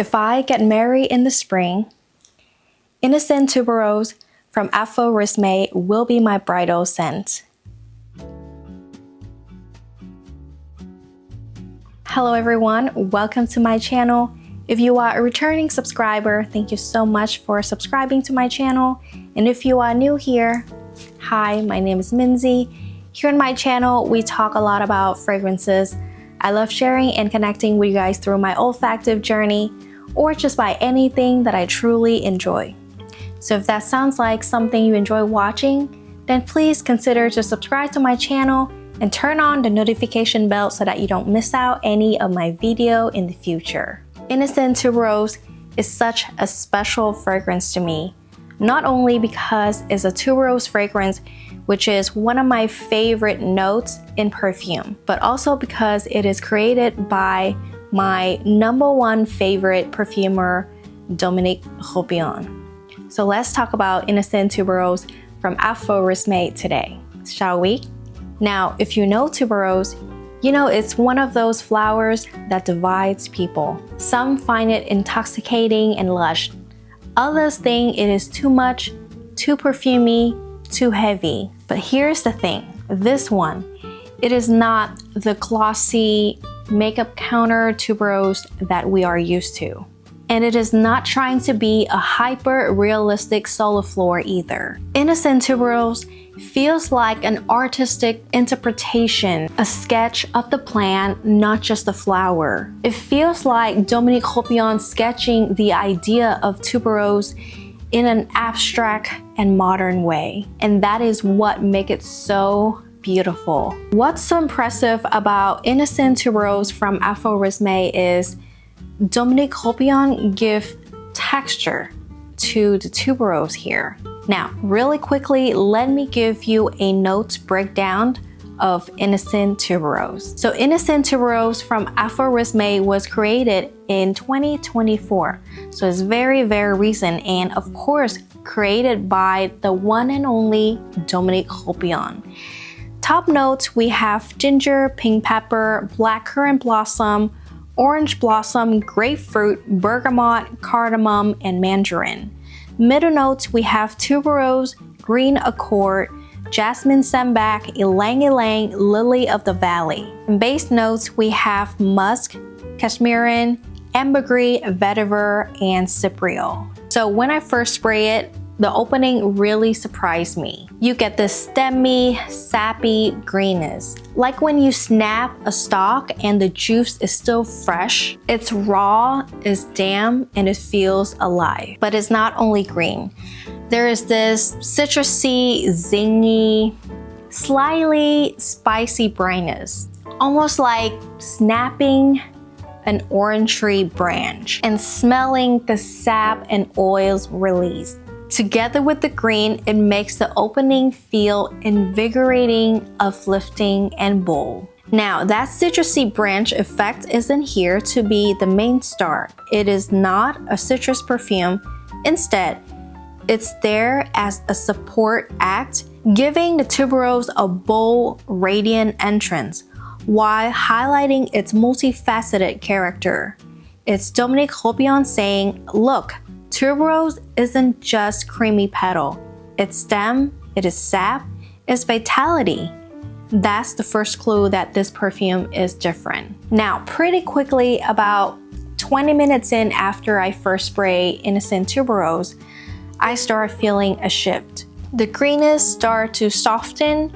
If I get married in the spring, Innocent Tuberose from Aphorismes will be my bridal scent. Hello everyone, welcome to my channel. If you are a returning subscriber, thank you so much for subscribing to my channel. And if you are new here, hi, my name is Minzy. Here on my channel, we talk a lot about fragrances. I love sharing and connecting with you guys through my olfactive journey or just by anything that I truly enjoy. So if that sounds like something you enjoy watching, then please consider to subscribe to my channel and turn on the notification bell so that you don't miss out any of my video in the future. Innocent Tuberose is such a special fragrance to me, not only because it's a tuberose fragrance, which is one of my favorite notes in perfume, but also because it is created by my #1 favorite perfumer, Dominique Ropion. So let's talk about Innocent Tuberose from Aphorismes today, shall we? Now, if you know tuberose, you know it's one of those flowers that divides people. Some find it intoxicating and lush. Others think it is too much, too perfumey, too heavy. But here's the thing, this one, it is not the glossy makeup counter tuberose that we are used to. And it is not trying to be a hyper-realistic soliflor either. Innocent Tuberose feels like an artistic interpretation, a sketch of the plant, not just the flower. It feels like Dominique Ropion sketching the idea of tuberose in an abstract and modern way. And that is what makes it so beautiful. What's so impressive about Innocent Tuberose from Aphorismes is Dominique Ropion gives texture to the tuberose here. Now, really quickly, let me give you a notes breakdown of Innocent Tuberose. So Innocent Tuberose from Aphorismes was created in 2024. So it's very, very recent, and of course, created by the one and only Dominique Ropion. Top notes, we have ginger, pink pepper, blackcurrant blossom, orange blossom, grapefruit, bergamot, cardamom, and mandarin. Middle notes, we have tuberose, green accord, jasmine sambac, ylang ylang, lily of the valley. In base notes, we have musk, cashmeran, ambergris, vetiver, and cypriol. So when I first spray it, the opening really surprised me. You get this stemmy, sappy greenness. Like when you snap a stalk and the juice is still fresh. It's raw, it's damp, and it feels alive. But it's not only green. There is this citrusy, zingy, slightly spicy brightness. Almost like snapping an orange tree branch and smelling the sap and oils released. Together with the green, it makes the opening feel invigorating, uplifting, and bold. Now, that citrusy branch effect isn't here to be the main star. It is not a citrus perfume. Instead, it's there as a support act, giving the tuberose a bold, radiant entrance, while highlighting its multifaceted character. It's Dominique Ropion saying, look, tuberose isn't just creamy petal. It's stem, it is sap, it's vitality. That's the first clue that this perfume is different. Now, pretty quickly, about 20 minutes in after I first spray Innocent Tuberose, I start feeling a shift. The greenness starts to soften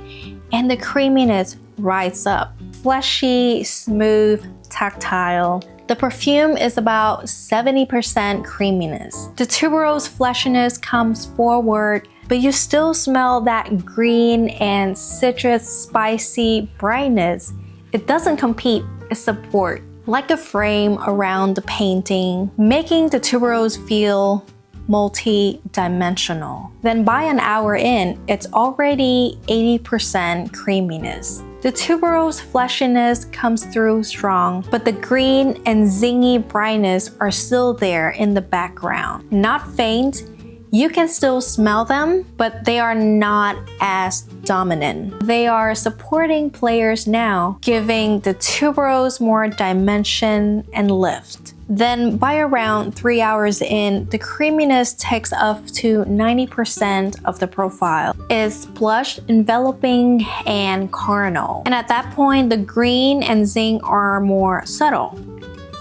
and the creaminess rises up. Fleshy, smooth, tactile. The perfume is about 70% creaminess. The tuberose fleshiness comes forward, but you still smell that green and citrus spicy brightness. It doesn't compete, it supports, like a frame around the painting, making the tuberose feel multi-dimensional. Then by an hour in, it's already 80% creaminess. The tuberose fleshiness comes through strong, but the green and zingy brightness are still there in the background. Not faint, you can still smell them, but they are not as dominant. They are supporting players now, giving the tuberose more dimension and lift. Then by around 3 hours in, the creaminess takes up to 90% of the profile. It's blush, enveloping, and carnal. And at that point, the green and zinc are more subtle,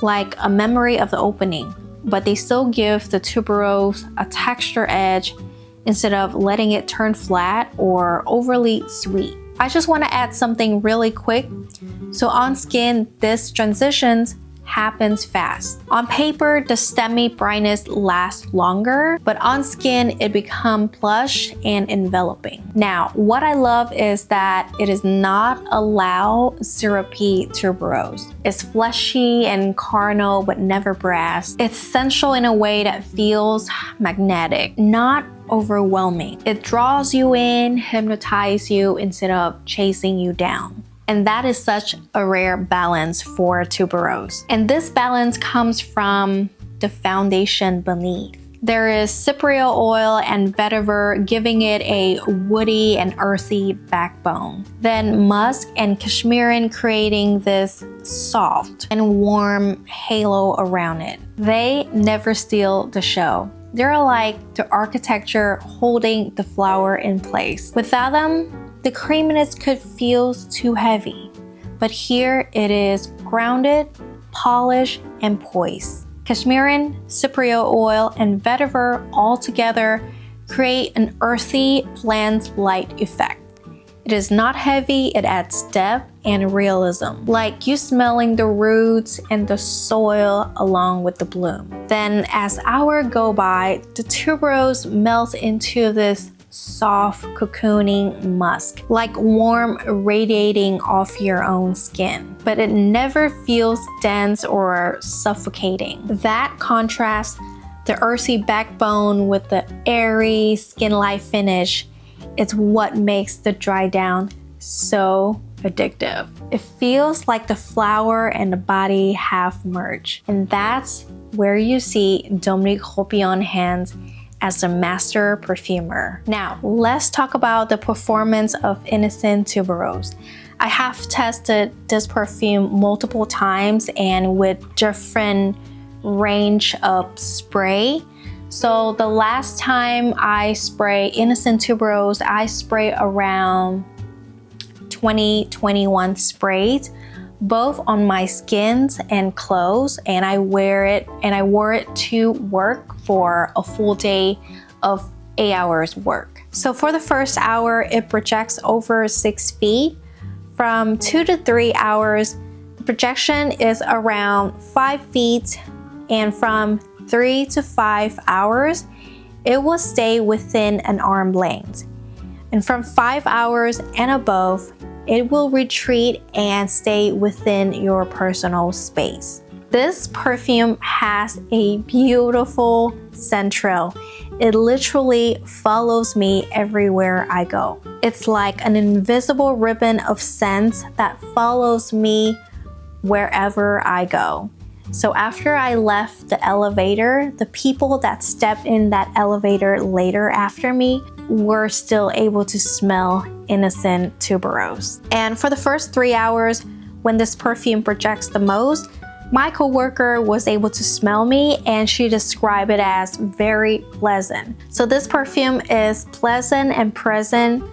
like a memory of the opening, but they still give the tuberose a texture edge instead of letting it turn flat or overly sweet. I just want to add something really quick. So on skin, this transitions happens fast. On paper, the stemmy brightness lasts longer, but on skin, it becomes plush and enveloping. Now, what I love is that it is not a loud, syrupy tuberose. It's fleshy and carnal, but never brass. It's sensual in a way that feels magnetic, not overwhelming. It draws you in, hypnotizes you instead of chasing you down. And that is such a rare balance for tuberose. And this balance comes from the foundation beneath. There is cypriol oil and vetiver giving it a woody and earthy backbone. Then musk and cashmeran creating this soft and warm halo around it. They never steal the show. They're like the architecture holding the flower in place. Without them, the creaminess could feel too heavy, but here it is grounded, polished, and poised. Cashmeran, cypriol oil, and vetiver all together create an earthy, bland light effect. It is not heavy, it adds depth and realism, like you smelling the roots and the soil along with the bloom. Then as hours go by, the tuberose melts into this soft cocooning musk, like warm radiating off your own skin, but it never feels dense or suffocating. That contrast, the earthy backbone with the airy skin-like finish, it's what makes the dry down so addictive. It feels like the flower and the body have merged, and that's where you see Dominique Ropion hands as the master perfumer. Now, let's talk about the performance of Innocent Tuberose. I have tested this perfume multiple times and with different range of spray. So the last time I spray Innocent Tuberose, I spray around 21 sprays, both on my skins and clothes, and I wore it to work for a full day of 8 hours work. So for the first hour, it projects over 6 feet. From 2 to 3 hours, the projection is around 5 feet, and from 3 to 5 hours, it will stay within an arm length. And from 5 hours and above, it will retreat and stay within your personal space. This perfume has a beautiful scent trail. It literally follows me everywhere I go. It's like an invisible ribbon of scents that follows me wherever I go. So after I left the elevator, the people that stepped in that elevator later after me were still able to smell Innocent Tuberose. And for the first 3 hours, when this perfume projects the most, my coworker was able to smell me and she described it as very pleasant. So this perfume is pleasant and present,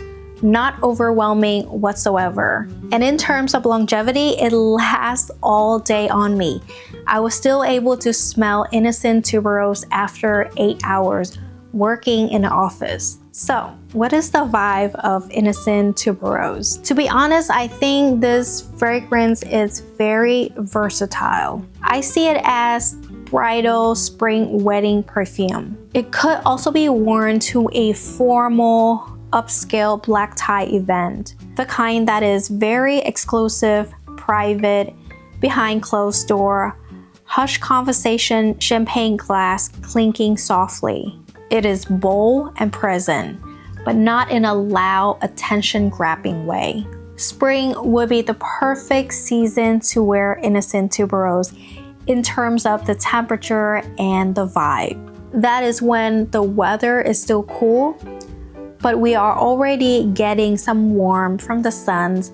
not overwhelming whatsoever. And in terms of longevity, it lasts all day on me. I was still able to smell Innocent Tuberose after 8 hours working in the office. So, what is the vibe of Innocent Tuberose? To be honest, I think this fragrance is very versatile. I see it as bridal spring wedding perfume. It could also be worn to a formal upscale black tie event, the kind that is very exclusive, private, behind closed door, hush conversation, champagne glass clinking softly. It is bold and present, but not in a loud, attention-grabbing way. Spring would be the perfect season to wear Innocent Tuberose in terms of the temperature and the vibe. That is when the weather is still cool, but we are already getting some warmth from the suns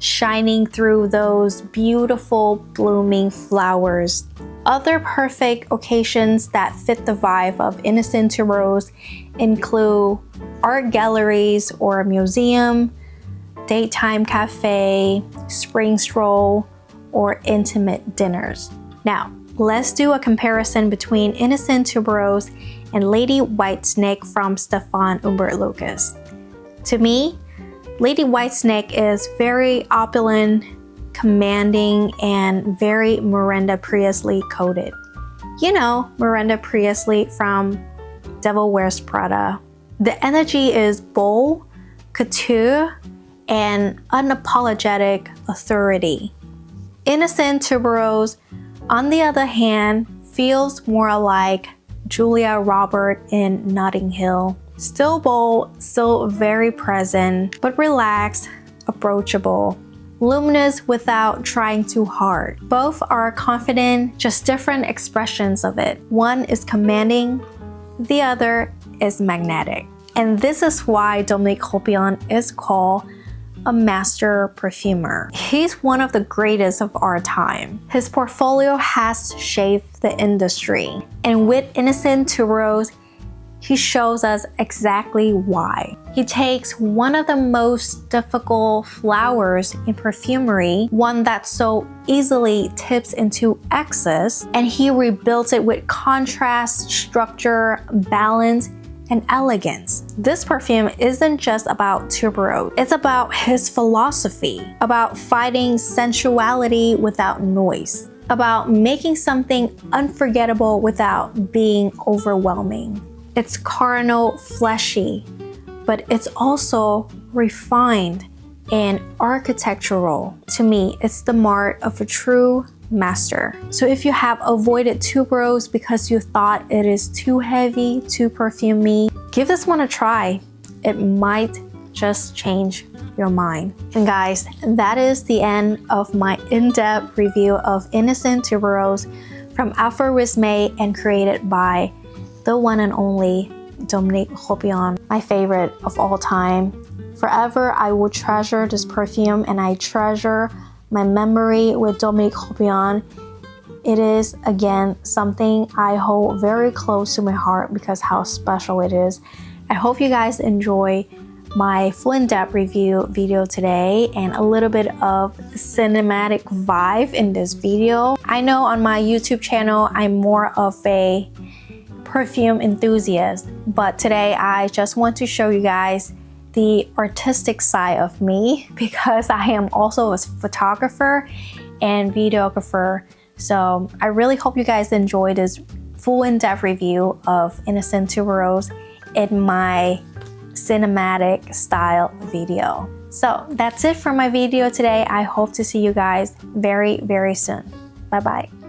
shining through those beautiful blooming flowers. Other perfect occasions that fit the vibe of innocent tuberose include art galleries or a museum, daytime cafe, spring stroll, or intimate dinners. Now, let's do a comparison between innocent tuberose and Lady Whitesnake from Stefan Humbert Lucas. To me, Lady Whitesnake is very opulent, commanding, and very Miranda Priestley coded. You know, Miranda Priestley from Devil Wears Prada. The energy is bold, couture, and unapologetic authority. Innocent tuberose, on the other hand, feels more like Julia Roberts in Notting Hill. Still bold, still very present, but relaxed, approachable. Luminous without trying too hard. Both are confident, just different expressions of it. One is commanding, the other is magnetic. And this is why Dominique Ropion is called a master perfumer. He's one of the greatest of our time. His portfolio has shaped the industry. And with Innocent Tuberose, he shows us exactly why. He takes one of the most difficult flowers in perfumery, one that so easily tips into excess, and he rebuilds it with contrast, structure, balance, and elegance. This perfume isn't just about tuberose, it's about his philosophy, about fighting sensuality without noise, about making something unforgettable without being overwhelming. It's carnal, fleshy, but it's also refined and architectural. To me, it's the mark of a true master. So if you have avoided tuberose because you thought it is too heavy, too perfumey, give this one a try. It might just change your mind. And guys, that is the end of my in-depth review of Innocent Tuberose from Aphorismes and created by the one and only Dominique Ropion, my favorite of all time. Forever, I will treasure this perfume, and I treasure my memory with Dominique Ropion. It is, again, something I hold very close to my heart because how special it is. I hope you guys enjoy my full in-depth review video today and a little bit of cinematic vibe in this video. I know on my YouTube channel, I'm more of a perfume enthusiast, but today I just want to show you guys the artistic side of me because I am also a photographer and videographer. So I really hope you guys enjoy this full in-depth review of Innocent Tuberose in my cinematic style video. So that's it for my video today. I hope to see you guys very, very soon. Bye bye.